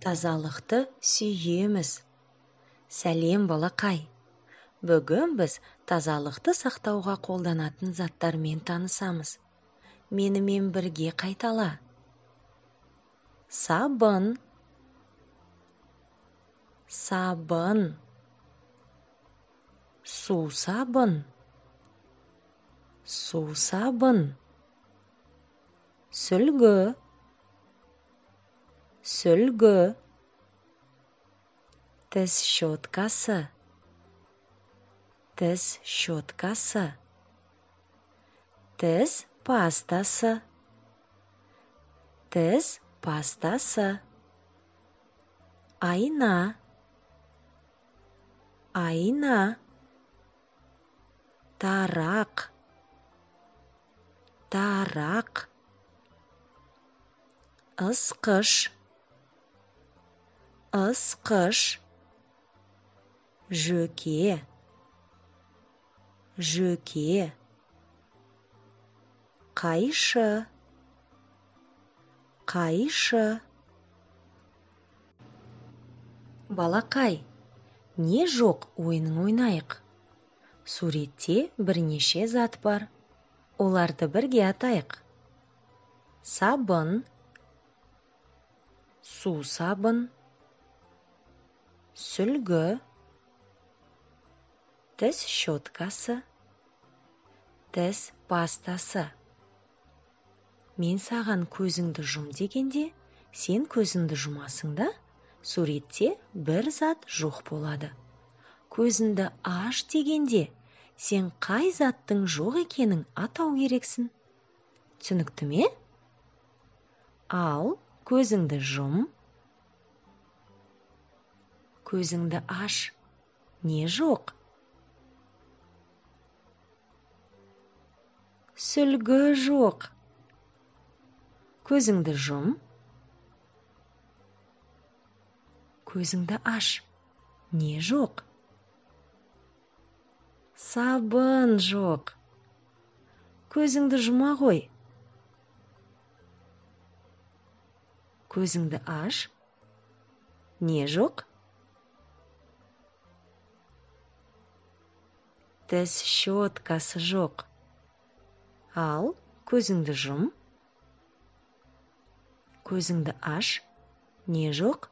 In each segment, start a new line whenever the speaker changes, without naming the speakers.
Тазалықты сүйеміз. Сәлем балақай. Бүгін біз тазалықты сақтауға қолданатын заттармен танысамыз. Менімен бірге қайтала. Сабын. Сабын. Су сабын. Су сабын. Сүлгі. Сүлгі. Тіс щеткасы. Тіс щеткасы. Тіс пастасы. Тіс пастасы. Айна. Айна. Тарақ. Тарақ. Ысқыш. Ысқыш. Жөке. Жөке. Қайшы. Қайшы. Балақай, не жоқ ойынын ойнайық. Суретте бірнеше зат бар. Оларды бірге атайық. Сабын. Су сабын. Сүлгі. Тіс щеткасы. Тіс пастасы. Мен саған көзіңді жұм дегенде, сен көзіңді жұмасың да, суретте бір зат жоқ болады. Көзіңді аш дегенде, сен қай заттың жоқ екенін атау керексің. Түсінікті ме? Ал көзіңді жұм. Көзіңді аш. Не жоқ? Сүлгі жоқ. Көзіңді жұм. Көзіңді аш. Не жоқ? Сабын жоқ. Көзіңді жұма ғой. Көзіңді аш. Не жоқ? Тіс щеткасы жоқ. Ал көзіңді жұм. Көзіңді аш. Не жоқ?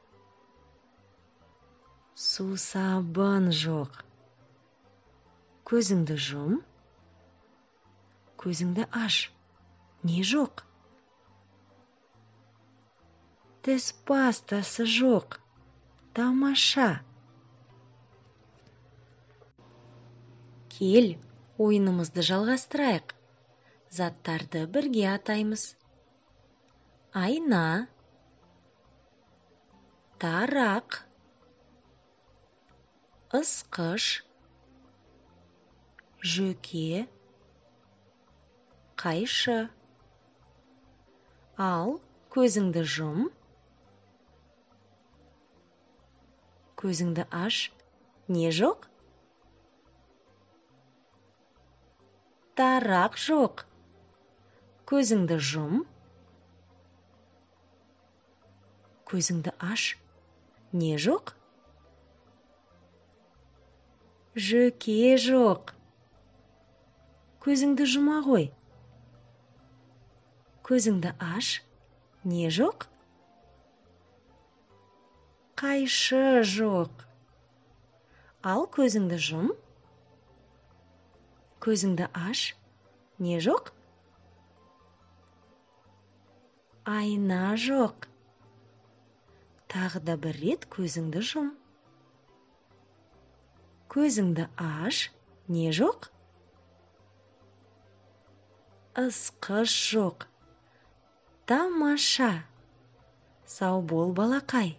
Су сабын жоқ. Көзіңді жұм. Көзіңді аш. Не жоқ? Тіс пастасы жоқ. Тамаша. Кел, ойынымызды жалғастырайық. Заттарды бірге атаймыз. Айна. Тарақ. Ысқыш. Жөке. Қайшы. Ал көзіңді жұм. Көзіңді аш. Не жоқ? Тарақ жоқ. Көзіңді жұм. Көзіңді аш. Не жоқ? Жөке жоқ. Көзіңді жұма ғой. Көзіңді аш. Не жоқ? Қайшы жоқ. Ал көзіңді жұм. Көзіңді аш. Не жоқ? Айна жоқ. Тағы да бір рет көзіңді жұм. Көзіңді аш. Не жоқ? Ысқыш жоқ. Тамаша. Сау бол балақай.